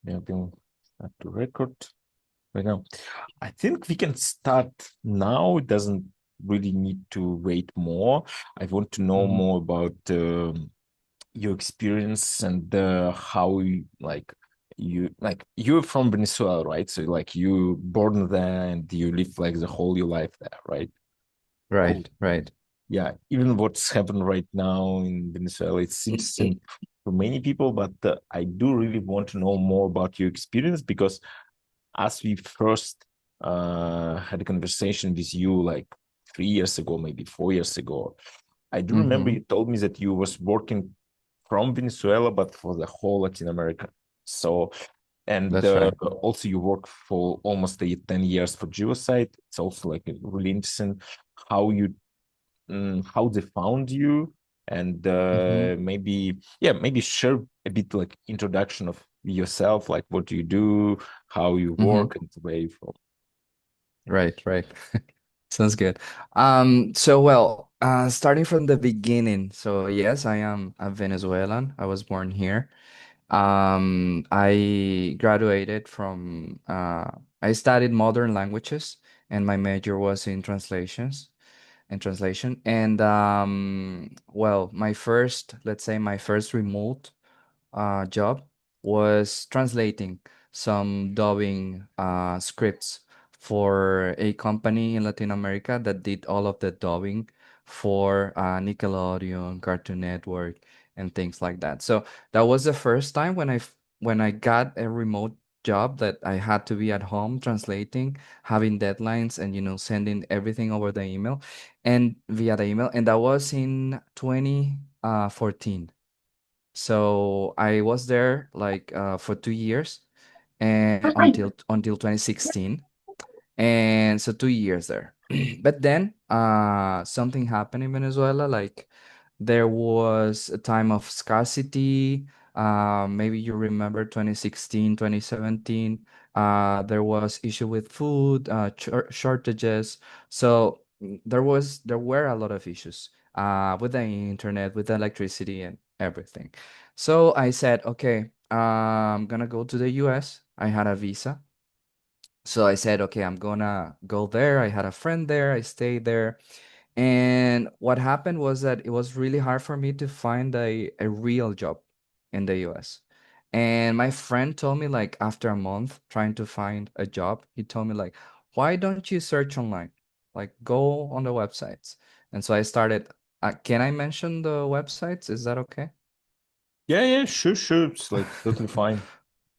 Yeah, then start to record right now. I think we can start now. It doesn't really need to wait more. I want to know Mhm. more about your experience and how you're from Venezuela, right? So like you born there and you live like the whole your life there, right? Oh, Right, right. yeah. Even what's happened right now in Venezuela, it's interesting for many people, but I do really want to know more about your experience because as we first had a conversation with you like 3 years ago, maybe 4 years ago, I do remember Hmm. you told me that you was working from Venezuela, but for the whole Latin America. So, and That's right. also you work for almost 10 years for Jivosite. It's also like really interesting how how they found you, and Hmm. maybe share a bit like introduction of yourself, like what do you do, how you Hmm. work, and where you from. Right, right. Sounds good. So well, starting from the beginning. So yes, I am a Venezuelan. I was born here. I graduated from I studied modern languages and my major was in translation. And well, my first, let's say my first remote job was translating some dubbing scripts for a company in Latin America that did all of the dubbing for Nickelodeon, Cartoon Network, and things like that. So that was the first time when I got a remote job that I had to be at home translating, having deadlines, and sending everything over the email and via the email, and that was in 2014. So I was there like for 2 years and until 2016. And so 2 years there. But then something happened in Venezuela. Like there was a time of scarcity. Maybe you remember 2016, 2017. There was issue with food, shortages. So there were a lot of issues with the internet, with the electricity and everything. So I said, okay, I'm gonna go to the US. I had a visa. So I said, okay, I'm gonna go there. I had a friend there. I stayed there. And what happened was that it was really hard for me to find a real job in the US. And my friend told me, like, after a month trying to find a job, he told me, like, why don't you search online? Like, go on the websites. And so I started. Can I mention the websites? Is that okay? Yeah, yeah, sure, sure. It's like totally fine.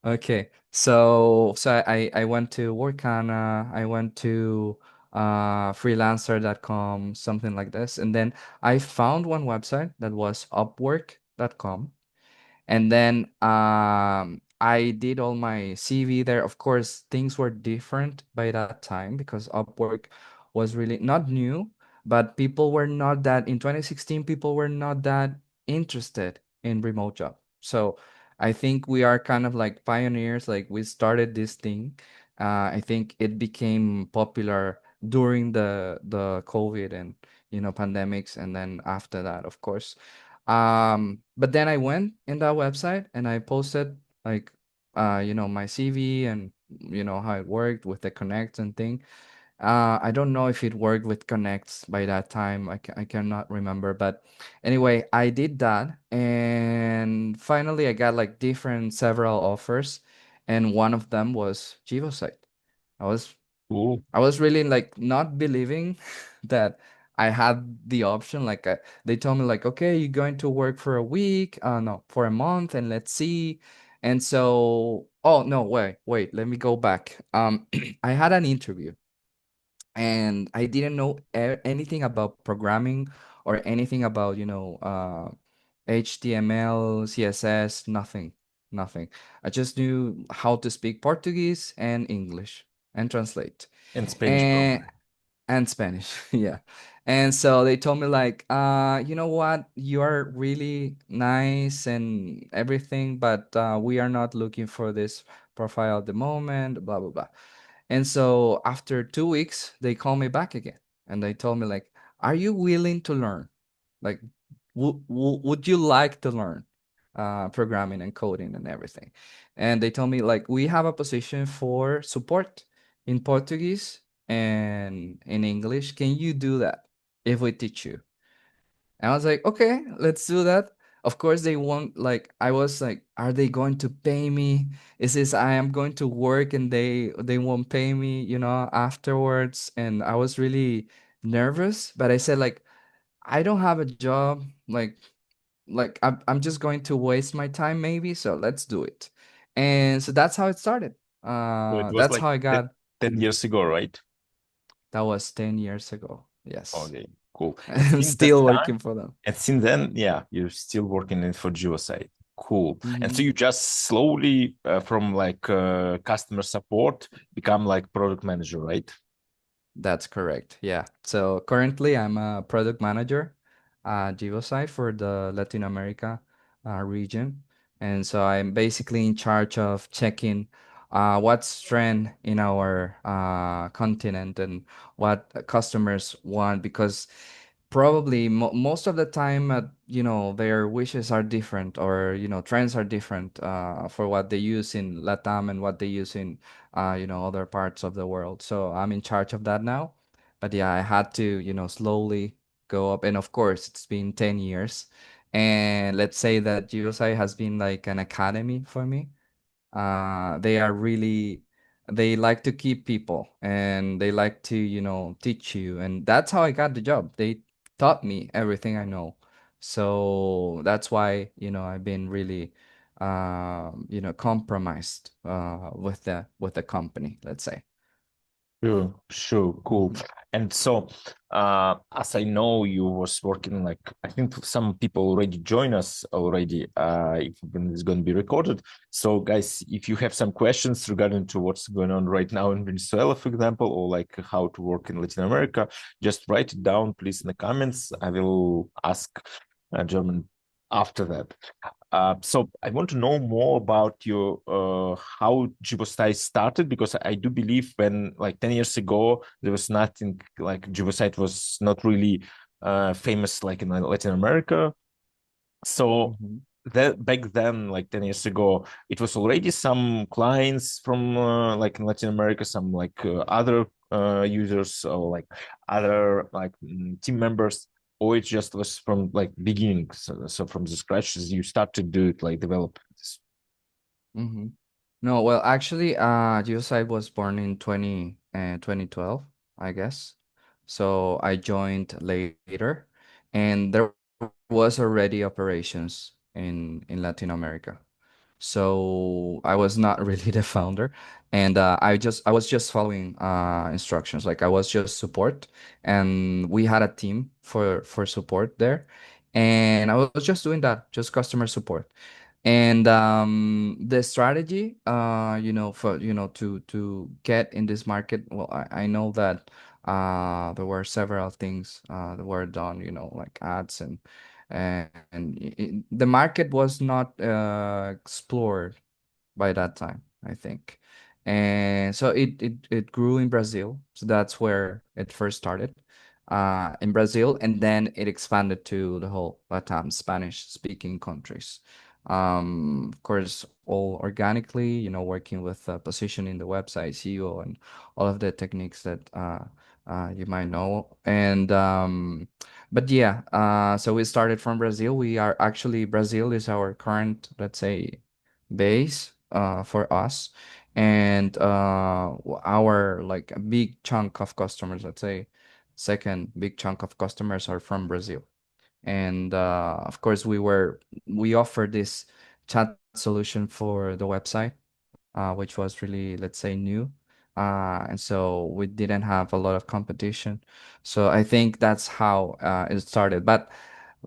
Okay, so I went to Workana, I went to freelancer.com, something like this, and then I found one website that was upwork.com. And then I did all my CV there. Of course, things were different by that time because Upwork was really not new, but people were not that in 2016, people were not that interested in remote job. So I think we are kind of like pioneers, like we started this thing. I think it became popular during the COVID and pandemics, and then after that, of course. But then I went in that website and I posted like my CV and how it worked with the connects and thing. I don't know if it worked with connects by that time. I cannot remember, but anyway, I did that and finally I got like different several offers and one of them was Jivosite. I was Cool. I was really like not believing that I had the option. Like they told me like, okay, you're going to work for a week, no, for a month, and let's see. And so, oh no, wait, let me go back. I had an interview, and I didn't know anything about programming or anything about HTML, CSS, nothing, nothing. I just knew how to speak Portuguese and English and translate And Spanish and probably. Spanish. Yeah. And so they told me like, you know what, you are really nice and everything, but we are not looking for this profile at the moment, blah blah blah. And so after 2 weeks they called me back again and they told me like, are you willing to learn? Like, would you like to learn? programming and coding and everything. And they told me like we have a position for support in Portuguese and in English. Can you do that if we teach you? And I was like, okay, let's do that. Of course, they won't like. I was like, are they going to pay me? Is this I am going to work and they won't pay me, afterwards? And I was really nervous, but I said like, I don't have a job. I'm just going to waste my time maybe. So let's do it. And so that's how it started. So it was That's like how I got. 10 years ago, right? That was 10 years ago. Yes, Okay, cool. And I'm since that still time, working for them. and since then, yeah, you're still working in for Jivosite. Cool. And so Mhm. you just slowly from like customer support become like product manager, right? That's correct. Yeah. So currently, I'm a product manager at Jivosite for the Latin America region. And so I'm basically in charge of checking what's trend in our continent and what customers want because probably most of the time, their wishes are different or, trends are different for what they use in Latam and what they use in other parts of the world. So I'm in charge of that now. But yeah, I had to, slowly go up. And of course, it's been 10 years. And let's say that USI has been like an academy for me. They are really, they like to keep people and they like to, teach you. And that's how I got the job. They taught me everything I know. So that's why, I've been really, compromised with the company, let's say. Sure, sure, cool. Mhm. And so, as I know, you was working like I think some people already join us already. If when it's going to be recorded. So, guys, if you have some questions regarding to what's going on right now in Venezuela, for example, or like how to work in Latin America, just write it down, please, in the comments. I will ask German after that. So I want to know more about your how Jivosite started because I do believe when like 10 years ago there was nothing like Jivosite was not really famous like in Latin America. So Mhm. that back then, like 10 years ago, it was already some clients from like in Latin America, some like other users or like other like team members, or it just was from like beginning. So from the scratch, as you start to do it, like develop this. Mm-hmm. No, well, actually, Geosite was born in 2012, I guess. So I joined later, and there was already operations in Latin America. So I was not really the founder, and I was just following instructions. Like I was just support, and we had a team for support there, and I was just doing that, just customer support. And the strategy, for to get in this market, well, I know that there were several things that were done, like ads and the market was not explored by that time, I think. And so it grew in Brazil. So that's where it first started, in Brazil, and then it expanded to the whole Latam Spanish-speaking countries. Of course, all organically, working with positioning the website, SEO, and all of the techniques that you might know. And but yeah, so we started from Brazil. We are actually Brazil is our current, let's say, base for us, and our like a big chunk of customers, let's say second big chunk of customers are from Brazil. And of course we offer this chat solution for the website, which was really, let's say, new. And so we didn't have a lot of competition. So I think that's how it started. But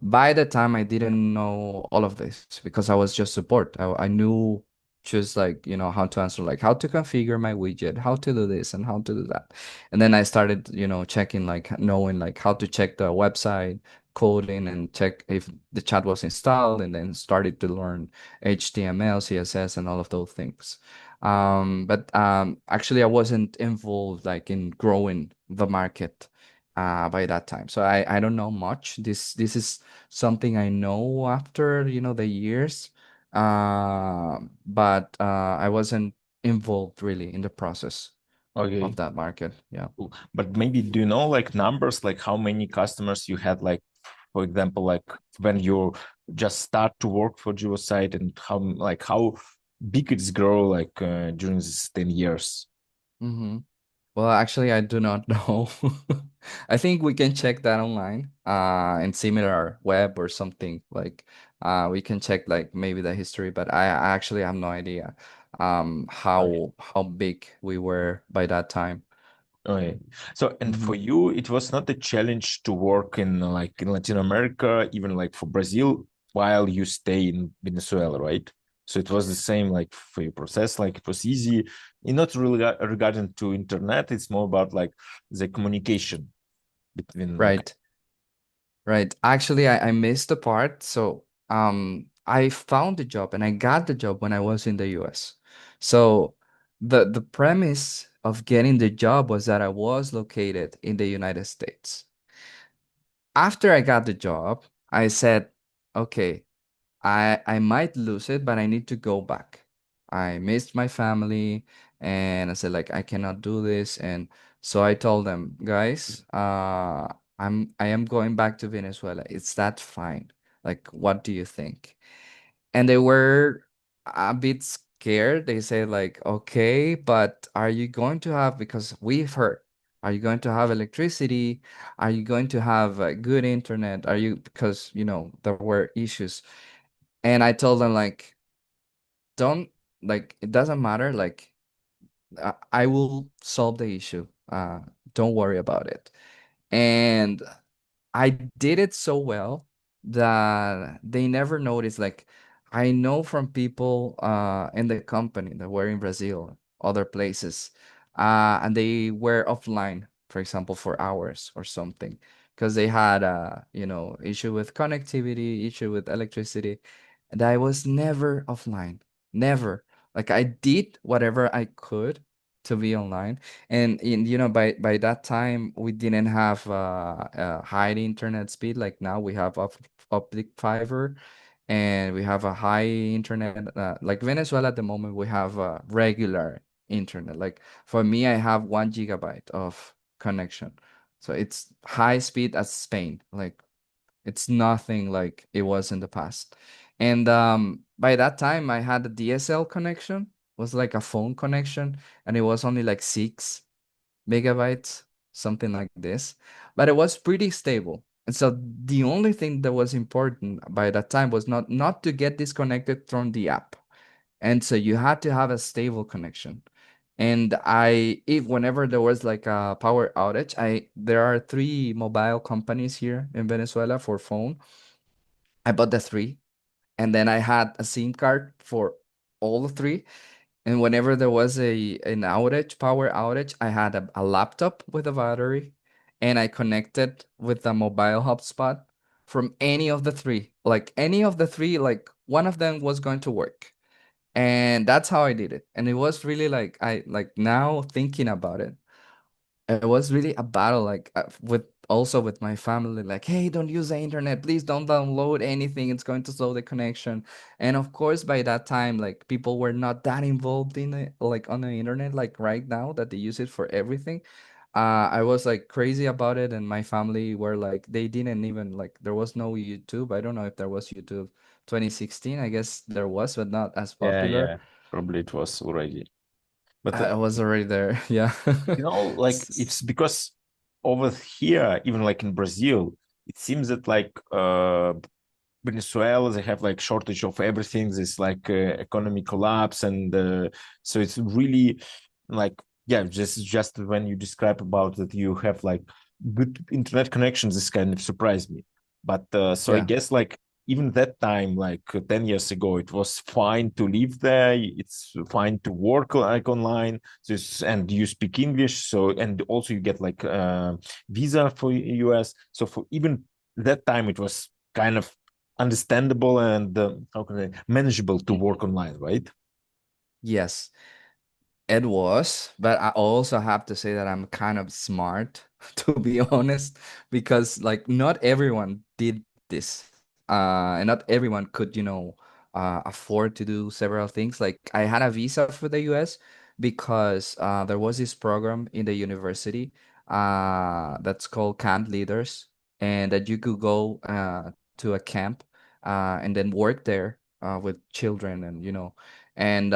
by the time I didn't know all of this because I was just support. I knew just like, how to answer, like how to configure my widget, how to do this and how to do that. And then I started, checking, like knowing like how to check the website coding and check if the chat was installed, and then started to learn HTML, CSS, and all of those things. But actually, I wasn't involved like in growing the market by that time, so I don't know much. This is something I know after the years. but I wasn't involved really in the process of Okay. that market. Yeah. Cool. But maybe do you know like numbers, like how many customers you had, like for example, like when you just start to work for Jivosite, and how big it's grow like during these 10 years? Mm-hmm. Well, actually, I do not know. I think we can check that online, in similar web or something. Like, we can check like maybe the history, but I actually have no idea, Okay. how big we were by that time. Okay. So, and Mm-hmm. for you, it was not a challenge to work in like in Latin America, even like for Brazil, while you stay in Venezuela, right? So it was the same like for your process, like it was easy. And not really regarding to internet, it's more about like the communication between like, Right. Right. Actually, I missed the part. So, I found the job and I got the job when I was in the US. So, the premise of getting the job was that I was located in the United States. After I got the job, I said, okay, I might lose it, but I need to go back. I missed my family and I said like I cannot do this. And so I told them, guys, I am going back to Venezuela. Is that fine? Like, what do you think? And they were a bit scared. They say like, okay, but are you going to have, because we've heard, are you going to have electricity? Are you going to have good internet? Are you, because there were issues. And I told them like, don't, like, it doesn't matter. Like, I will solve the issue. Don't worry about it. And I did it so well that they never noticed. Like, I know from people in the company that were in Brazil, other places, and they were offline, for example, for hours or something, because they had issue with connectivity, issue with electricity, and I was never offline, never. Like, I did whatever I could to be online. And by that time we didn't have high internet speed like now. We have optic fiber, and we have a high internet. Like Venezuela at the moment, we have regular internet. Like for me, I have 1 gigabyte of connection, so it's high speed as Spain. Like it's nothing like it was in the past. And by that time, I had a DSL connection, was like a phone connection, and it was only like 6 megabytes, something like this. But it was pretty stable. And so the only thing that was important by that time was not to get disconnected from the app. And so you had to have a stable connection. And if whenever there was like a power outage, there are three mobile companies here in Venezuela for phone. I bought the three, and then I had a SIM card for all the three. And whenever there was an outage, power outage, I had a laptop with a battery, and I connected with a mobile hotspot from any of the three. Like any of the three, like one of them was going to work. And that's how I did it. And it was really like, I like now thinking about it, it was really a battle, like with also with my family, like, hey, don't use the internet, please don't download anything, it's going to slow the connection. And of course, by that time, like people were not that involved in it, like on the internet, like right now that they use it for everything. I was like crazy about it, and my family were like, they didn't even like, there was no YouTube. I don't know if there was YouTube 2016. I guess there was, but not as yeah, popular. yeah, probably it was already. But I was already there. Yeah. like it's because over here, even like in Brazil, it seems that like Venezuela, they have like shortage of everything. There's like economic collapse, and so it's really like, yeah, just when you describe about that you have like good internet connections, this kind of surprised me. But so I Yeah. guess like even that time, like 10 years ago, it was fine to live there. It's fine to work like online. So and you speak English, so and also you get like visa for US. So for even that time, it was kind of understandable and how can I manageable to work online, right? Yes. It was, but I also have to say that I'm kind of smart, to be honest, because like not everyone did this. And not everyone could, afford to do several things. Like I had a visa for the US because there was this program in the university that's called Camp Leaders, and that you could go to a camp and then work there with children, and and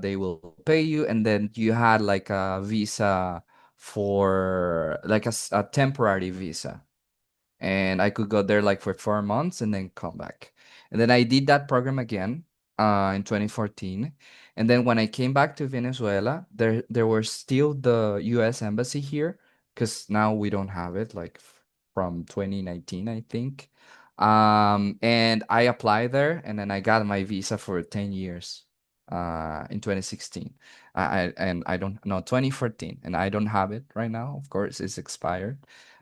they will pay you, and then you had like a visa for like a temporary visa, and I could go there like for 4 months and then come back. And then I did that program again in 2014. And then when I came back to Venezuela, there were still the U.S. embassy here, because now we don't have it, like from 2019, I think. And I applied there, and then I got my visa for 10 years in 2016. And I don't know, 2014, and I don't have it right now. Of course, it's expired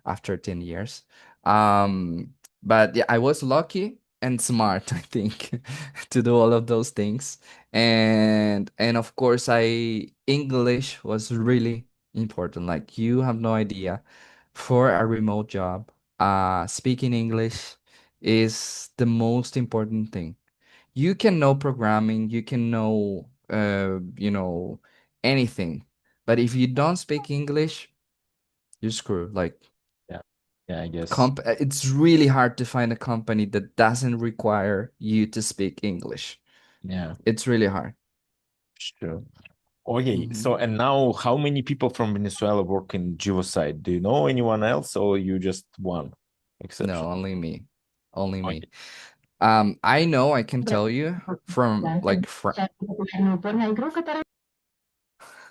after 10 years. Um, but yeah, I was lucky and smart, I think, to do all of those things. And of course, I English was really important. Like you have no idea, for a remote job, speaking English is the most important thing. You can know programming, you can know anything, but if you don't speak English, you're screwed. Like Yeah. Yeah, I guess. it's really hard to find a company that doesn't require you to speak English. Yeah, It's really hard. sure. Okay, Hmm. so and now how many people from Venezuela work in Jivosite? Do you know anyone else or you just one No, exception? only me. Only me. Okay. I know, I can tell you from like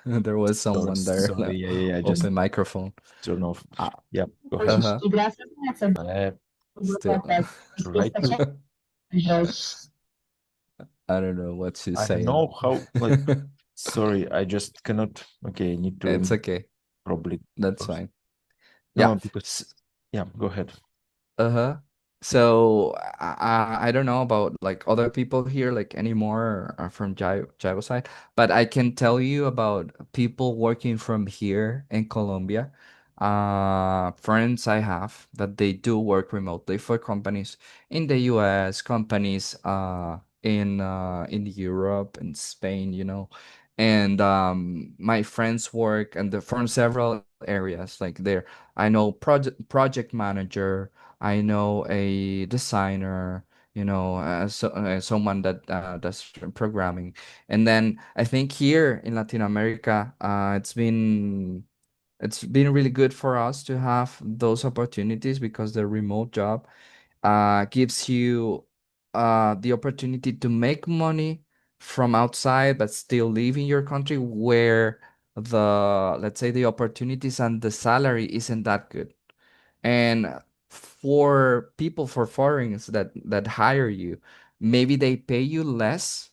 there was someone there, Sorry, yeah, yeah, yeah, just open microphone. turn off. Uh, Yeah, go ahead. uh-huh. Uh, Still. right. I don't know what she's I don't saying. know how, like, sorry, I just cannot. Okay, I need It's to okay. probably. That's fine. Yeah. No, because, yeah, go ahead. Uh-huh. So I don't know about like other people here like anymore from Jaivo side, but I can tell you about people working from here in Colombia. Friends I have that they do work remotely for companies in the US, companies in Europe and Spain, And my friends work and from several areas like there. I know project manager, I know a designer, someone that does programming. And then I think here in Latin America, it's been really good for us to have those opportunities because the remote job gives you the opportunity to make money from outside, but still live in your country where let's say, the opportunities and the salary isn't that good. And for people, for foreigners that hire you, maybe they pay you less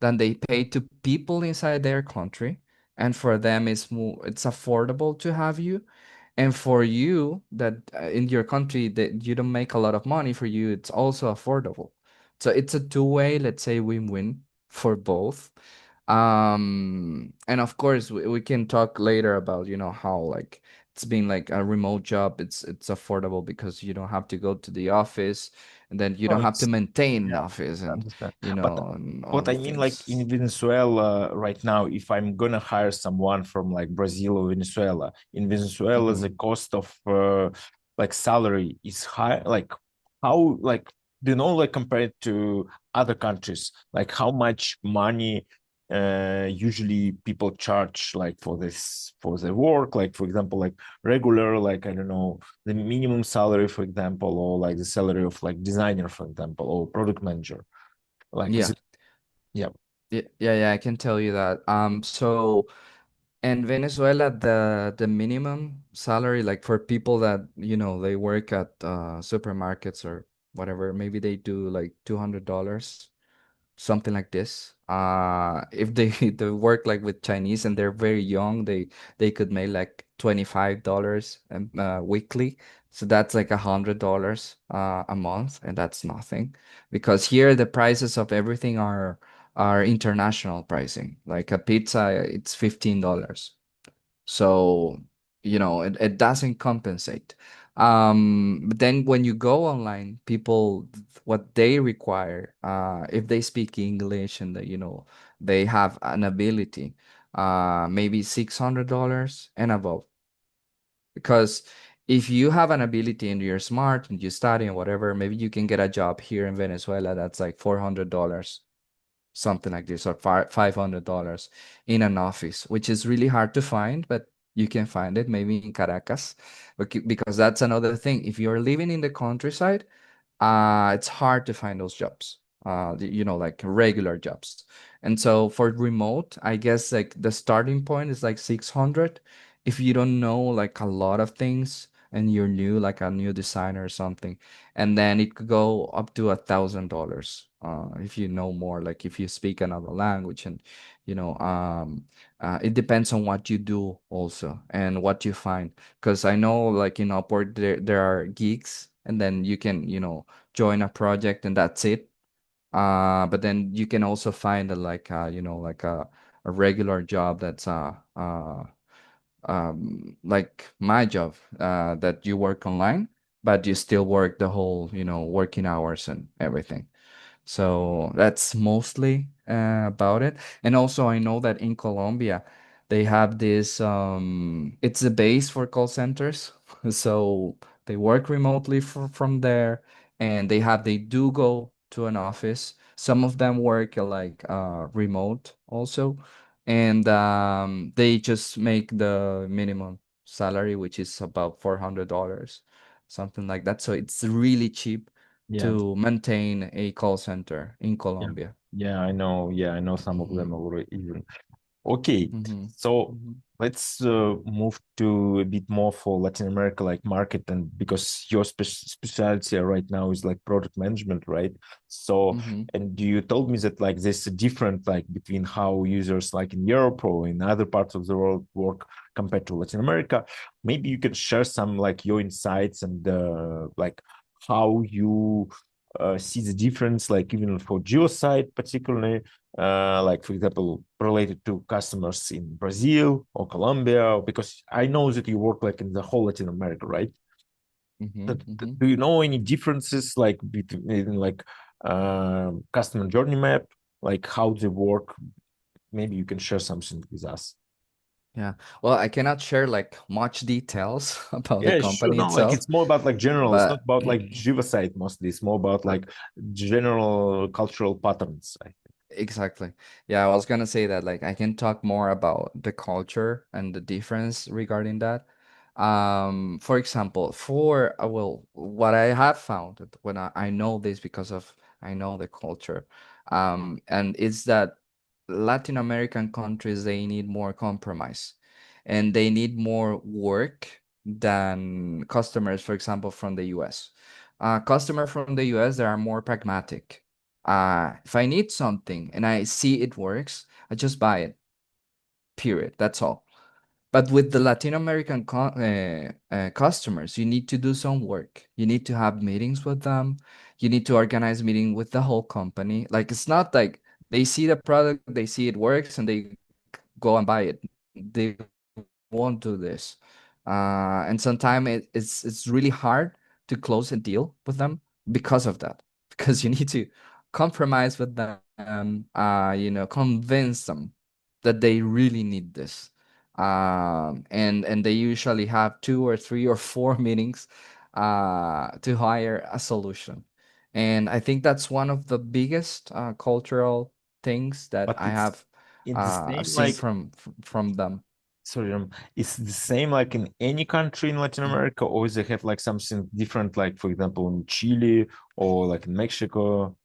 than they pay to people inside their country, and for them it's affordable to have you. And for you that in your country that you don't make a lot of money, for you it's also affordable. So it's a two-way, let's say, win-win for both. And of course we can talk later about how like it's been like a remote job. It's affordable because you don't have to go to the office, and then you No, don't have to it's maintain an yeah, office, I and understand. you But know and all what the I mean, like things. in Venezuela right now, if I'm gonna hire someone from like Brazil or Venezuela, in Venezuela, the Hmm. cost of like salary is high. Like how, like, do you know, like compared to other countries, like how much money usually people charge like for this for the work, like for example, like regular, like I don't know, the minimum salary, for example, or like the salary of like designer, for example, or product manager. Like, is Yeah. it? Yeah. Yeah, I can tell you that. So in Venezuela, the minimum salary, like for people that, they work at supermarkets or whatever, maybe they do like $200, something like this. If they they work like with Chinese and they're very young, they could make like $25 weekly. So that's like $100 a month, and that's nothing, because here the prices of everything are international pricing. Like a pizza, it's $15. So, it doesn't compensate. But then when you go online, people, what they require, if they speak English and that, they have an ability, maybe $600 and above. Because if you have an ability and you're smart and you study and whatever, maybe you can get a job here in Venezuela that's like $400, something like this, or $500 in an office, which is really hard to find, but you can find it maybe in Caracas. Because that's another thing. If you're living in the countryside, it's hard to find those jobs, like regular jobs. And so for remote, I guess like the starting point is like 600. If you don't know like a lot of things and you're new, like a new designer or something, and then it could go up to $1,000. If you know more, like if you speak another language, and you know, it depends on what you do also and what you find. Because I know like in Upwork there are gigs, and then you can, join a project and that's it. But then you can also find like a regular job that's like my job, that you work online, but you still work the whole, working hours and everything. So that's mostly about it. And also, I know that in Colombia, they have this, it's a base for call centers. So they work remotely from there, and they do go to an office. Some of them work like remote also. And they just make the minimum salary, which is about $400, something like that. So it's really cheap Yeah. to maintain a call center in Yeah. Colombia. Yeah, I know. Yeah, I know some of Mm-hmm. them already even. Okay, Mm-hmm. so Mm-hmm. let's move to a bit more for Latin America like market, and because your specialty right now is like product management, right? So, Mm-hmm. and you told me that like there's a different like between how users like in Europe or in other parts of the world work compared to Latin America. Maybe you can share some like your insights and like how you see the difference, like even for Jivosite particularly, like for example, related to customers in Brazil or Colombia, because I know that you work like in the whole Latin America, right? Mm-hmm. Mm-hmm. Do you know any differences like between like customer journey map, like how they work? Maybe you can share something with us. Yeah. Well, I cannot share like much details about the Yeah, sure. company No, like itself, it's more about like general. It's not but about like Jivasite mostly. It's more about like general cultural patterns. exactly. Yeah, I was gonna say that like I can talk more about the culture and the difference regarding that. For example, well, what I have found when I know this because of I know the culture, and it's that Latin American countries, they need more compromise, and they need more work than customers, for example, from the US. Customer from the US, they are more pragmatic. If I need something and I see it works, I just buy it. Period. That's all. But with the Latin American customers, you need to do some work. You need to have meetings with them. You need to organize meeting with the whole company. Like it's not like they see the product, they see it works, and they go and buy it. They won't do this. And sometimes it's really hard to close a deal with them because of that. Because you need to compromise with them, convince them that they really need this. And they usually have two or three or four meetings to hire a solution. And I think that's one of the biggest cultural things that But it's the I've same seen like from them. sorry, it's the same like in any country in Latin Mhm. America, or they have like something different, like for example in Chile or like in Mexico.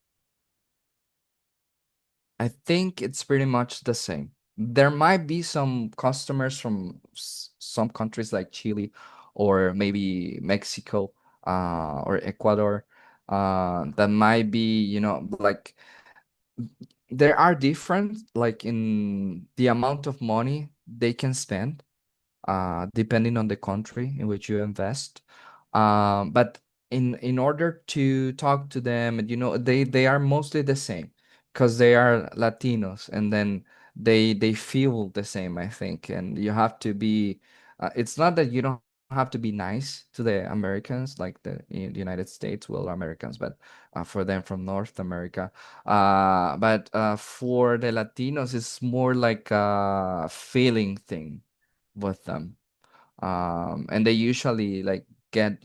I think it's pretty much the same. There might be some customers from some countries like Chile or maybe Mexico or Ecuador that might be, like there are different like in the amount of money they can spend depending on the country in which you invest. But in order to talk to them, and they are mostly the same because they are Latinos, and then they feel the same, I think. And you have to be. It's not that you don't have to be nice to the Americans, like in the United States, well, Americans, but for them from North America. But for the Latinos, it's more like a feeling thing with them. And they usually like get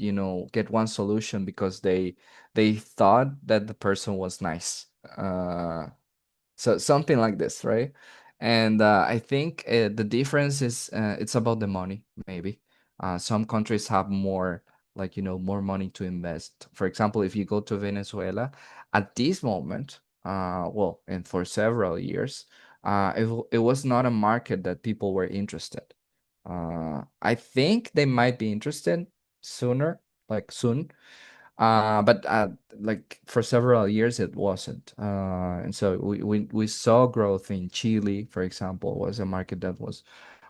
one solution because they thought that the person was nice. So something like this, right? And I think the difference is it's about the money, maybe. Some countries have more, like, more money to invest. For example, if you go to Venezuela at this moment, well, and for several years, it was not a market that people were interested. I think they might be interested sooner, like soon, but like for several years it wasn't. And so we saw growth in Chile, for example, was a market that was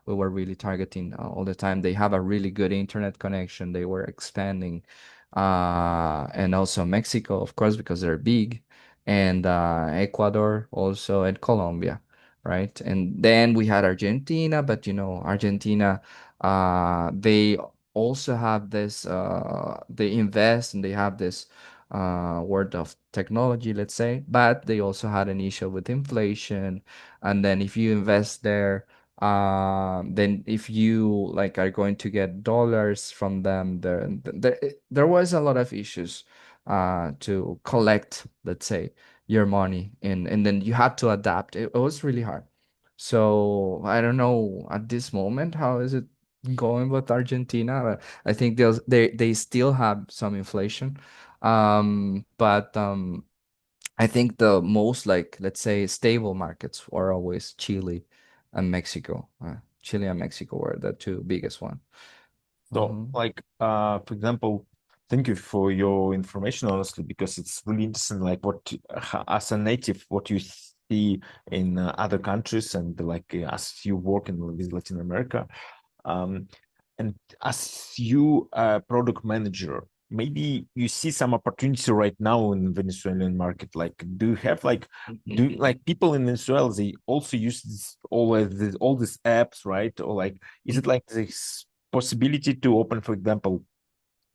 we were really targeting all the time. They have a really good internet connection. They were expanding, and also Mexico, of course, because they're big, and Ecuador also, and Colombia, right? And then we had Argentina, but Argentina, they also have this they invest and they have this word of technology, let's say, but they also had an issue with inflation. And then if you invest there, then if you like are going to get dollars from them, there was a lot of issues to collect, let's say, your money, and then you had to adapt. It was really hard. So I don't know at this moment how is it going with Argentina. But I think they still have some inflation. But I think the most, like, let's say, stable markets are always Chile and Mexico. Chile and Mexico were the two biggest one. So, Mm-hmm. like, for example, thank you for your information, honestly, because it's really interesting, like, as a native, what you see in other countries, and like, as you work in with Latin America. Um, and as you product manager, maybe you see some opportunity right now in the Venezuelan market. Like, do you have like, do like people in Venezuela, they also use all these apps, right? Or like, is it like this possibility to open, for example,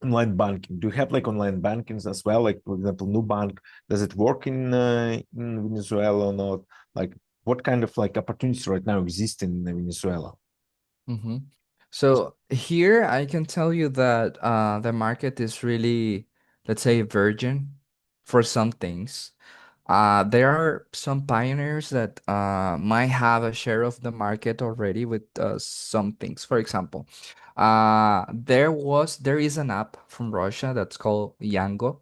online banking? Do you have like online bankings as well? Like, for example, Nubank, does it work in Venezuela or not? Like, what kind of like opportunities right now exist in Venezuela? Mm-hmm. So here I can tell you that the market is really, let's say, virgin for some things. There are some pioneers that might have a share of the market already with some things. For example, there is an app from Russia that's called Yango.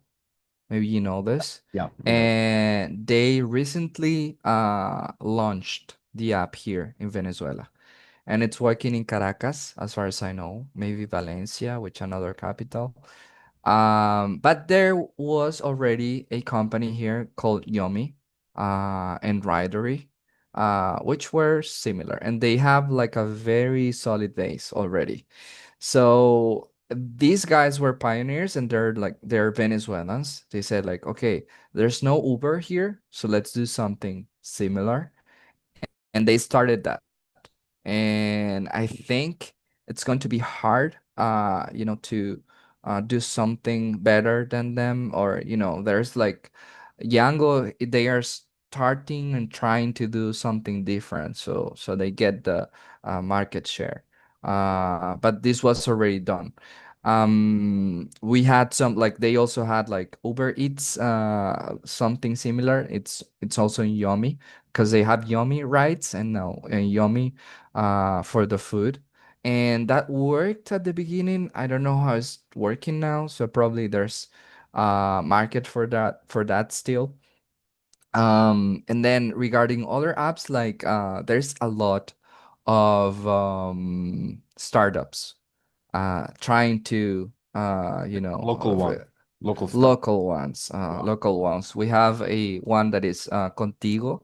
Maybe you know this. Yeah, yeah. And they recently launched the app here in Venezuela. And it's working in Caracas, as far as I know, maybe Valencia, which another capital. But there was already a company here called Yomi and Ridery, which were similar, and they have like a very solid base already. So these guys were pioneers, and they're Venezuelans. They said like, okay, there's no Uber here, so let's do something similar, and they started that. And I think it's going to be hard, to do something better than them. Or there's like Yango, they are starting and trying to do something different, so they get the market share. But this was already done. We had some, like, they also had like Uber Eats, something similar. It's also in Yomi, because they have Yomi rights, and now Yomi for the food. And that worked at the beginning. I don't know how it's working now. So probably there's market for that still. And then regarding other apps, like there's a lot of startups trying to Local one, local stuff. Wow. local ones. We have a one that is Contigo.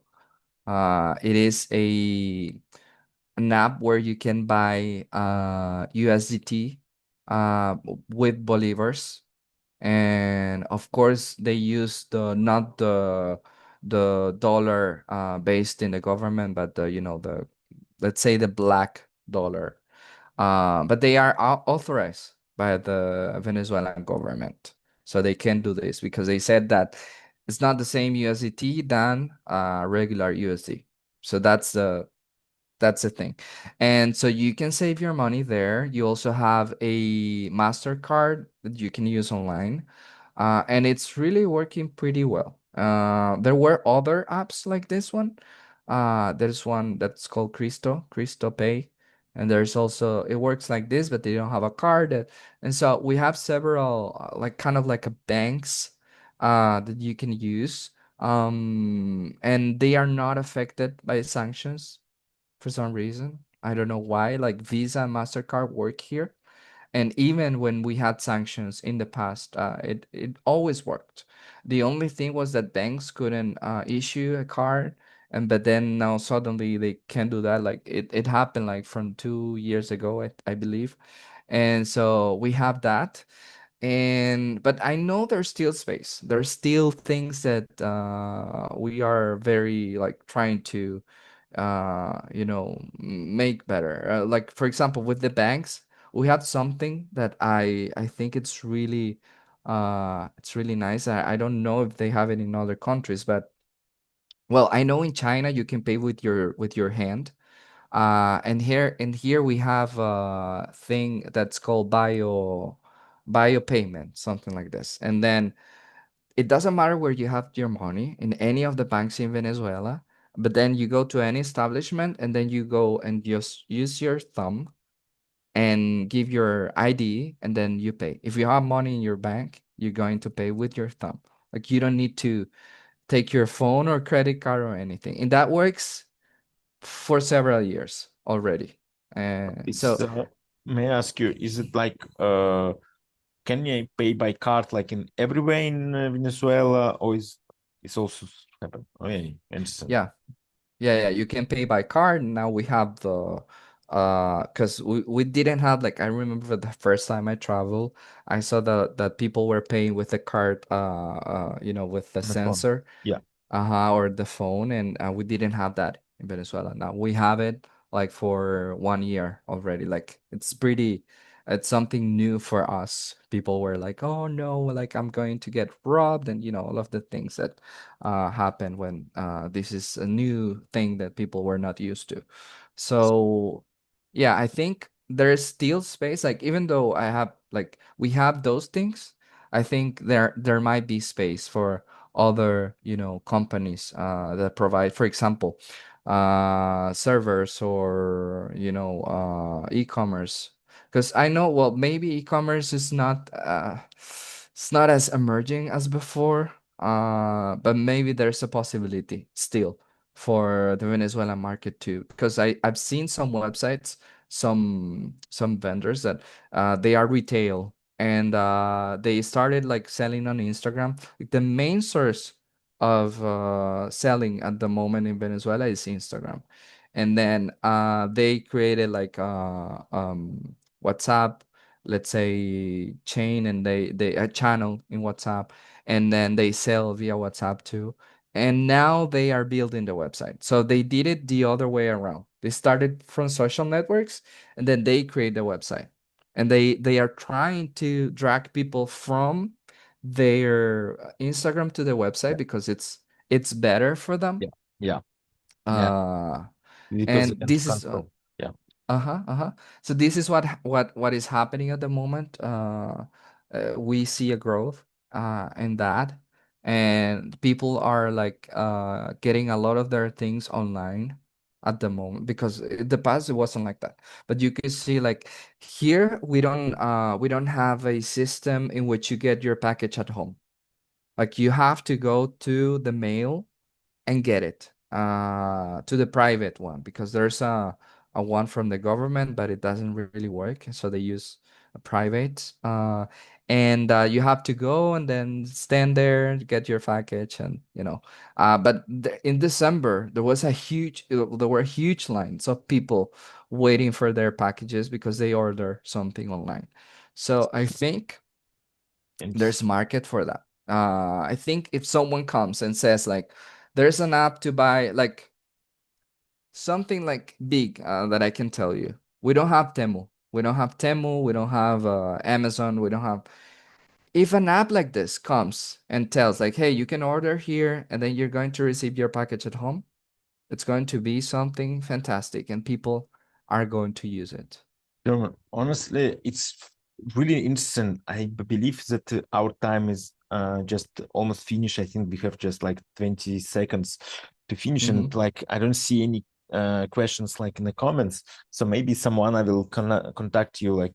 It is an app where you can buy USDT uh, with bolivars, and of course they use the not the dollar based in the government, but the let's say the black dollar. But they are authorized by the Venezuelan government, so they can do this because they said that it's not the same USDT than regular USD. So that's the thing. And so you can save your money there. You also have a MasterCard that you can use online. And it's really working pretty well. There were other apps like this one. There's one that's called Cristo Pay. And there's also, it works like this, but they don't have a card. And so we have several, like kind of like a banks that you can use. And they are not affected by sanctions for some reason. I don't know why. Like Visa and MasterCard work here. And even when we had sanctions in the past, it always worked. The only thing was that banks couldn't issue a card, and but then now suddenly they can do that. Like it happened like from 2 years ago, I believe. And so we have that. And but I know there's still space. There's still things that we are very like trying to make better. Like for example, with the banks, we have something that I think it's really nice. I don't know if they have it in other countries, but well, I know in China you can pay with your hand. And here we have a thing that's called bio payment, something like this. And then it doesn't matter where you have your money in any of the banks in Venezuela, but then you go to any establishment and then you go and just use your thumb and give your ID and then you pay. If you have money in your bank, you're going to pay with your thumb. Like you don't need to take your phone or credit card or anything. And that works for several years already. It's So may I ask you, is it like can you pay by card like in everywhere in Venezuela, or is it's also happen? Okay, interesting. yeah, yeah, you can pay by card. Now we have the because we didn't have like I remember the first time I traveled, I saw that people were paying with the card with the On the phone. sensor Yeah. or the phone, and we didn't have that in Venezuela. Now we have it like for 1 year already. Like it's something new for us. People were like, "Oh no, like I'm going to get robbed," and all of the things that happen when this is a new thing that people were not used to. So yeah, I think there's still space. Like even though we have those things, I think there might be space for other companies that provide, for example, servers or e-commerce. Because I know, well, maybe e-commerce is not it's not as emerging as before, but maybe there's a possibility still for the Venezuelan market too. Because I've seen some websites, some vendors that they are retail and they started like selling on Instagram. Like, the main source of selling at the moment in Venezuela is Instagram. And then they created like WhatsApp, let's say chain, and they a channel in WhatsApp, and then they sell via WhatsApp too. And now they are building the website. So they did it the other way around. They started from social networks and then they create the website. And they are trying to drag people from their Instagram to the website Yeah. because it's better for them. Yeah. Yeah. Yeah. Uh, Because they and can this is control. Yeah. uh-huh, uh-huh. So this is what is happening at the moment. We see a growth in that, and people are like getting a lot of their things online at the moment because in the past it wasn't like that. But you can see like here we don't have a system in which you get your package at home. Like you have to go to the mail and get it to the private one because there's a one from the government, but it doesn't really work. So they use a private. And you have to go and then stand there, get your package, and But in December, there were huge lines of people waiting for their packages because they order something online. So I think there's Interesting. market for that. I think if someone comes and says like, there's an app to buy like something like big that I can tell you. We don't have Temu. We don't have Temu, we don't have Amazon, we don't have. If an app like this comes and tells like, hey, you can order here and then you're going to receive your package at home, it's going to be something fantastic and people are going to use it. German, honestly, it's really interesting. I believe that our time is just almost finished. I think we have just like 20 seconds to finish, and Hmm. like I don't see any questions like in the comments. So maybe someone I will contact you like